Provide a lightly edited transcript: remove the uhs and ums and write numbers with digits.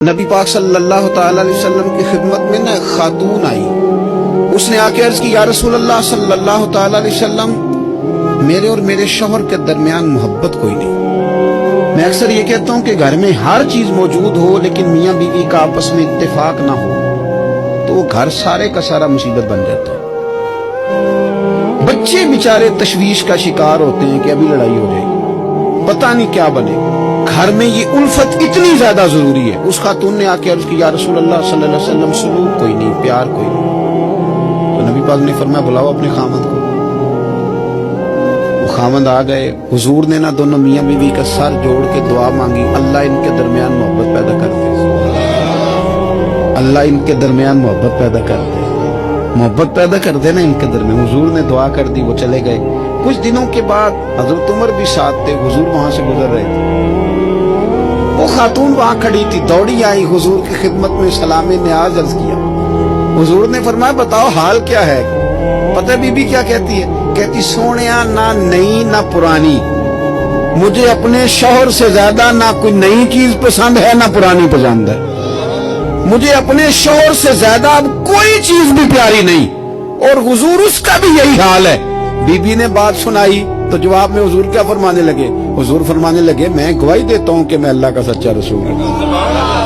نبی پاک صلی اللہ تعالی علیہ وسلم کی خدمت میں ایک خاتون آئی. اس نے آ کے عرض کی یا رسول اللہ صلی اللہ تعالی علیہ وسلم، میرے اور میرے شوہر کے درمیان محبت کوئی نہیں. میں اکثر یہ کہتا ہوں کہ گھر میں ہر چیز موجود ہو لیکن میاں بیوی کا آپس میں اتفاق نہ ہو تو وہ گھر سارے کا سارا مصیبت بن جاتا ہے. بچے بیچارے تشویش کا شکار ہوتے ہیں کہ ابھی لڑائی ہو جائے گی، پتہ نہیں کیا بنے. گھر میں یہ الفت اتنی زیادہ ضروری ہے. اس خاتون نے آ کے عرض کی یا رسول اللہ صلی اللہ علیہ وسلم، سلوک کوئی نہیں، پیار کوئی نہیں. تو نبی پاک نے فرمایا بلاؤ اپنے خامند کو. وہ خامند آ گئے. حضور نے نہ دونوں میاں بیوی کا سر جوڑ کے دعا مانگی، اللہ ان کے درمیان محبت پیدا کر دے، اللہ ان کے درمیان محبت پیدا کر دے، محبت پیدا کر دینا ان کے درمیان. حضور نے دعا کر دی، وہ چلے گئے. کچھ دنوں کے بعد حضرت عمر بھی ساتھ تھے، حضور وہاں سے گزر رہے تھے. وہ خاتون وہاں کھڑی تھی، دوڑی آئی، حضور کی خدمت میں سلام نیاز عرض کیا. حضور نے فرمایا بتاؤ حال کیا ہے؟ پتہ بی بی کیا کہتی ہے؟ کہتی سونیا نہ نئی نہ پرانی، مجھے اپنے شوہر سے زیادہ نہ کوئی نئی چیز پسند ہے نہ پرانی پسند ہے، مجھے اپنے شوہر سے زیادہ اب کوئی چیز بھی پیاری نہیں. اور حضور اس کا بھی یہی حال ہے. بی بی نے بات سنائی تو جواب میں حضور کیا فرمانے لگے؟ حضور فرمانے لگے میں گواہی دیتا ہوں کہ میں اللہ کا سچا رسول ہوں.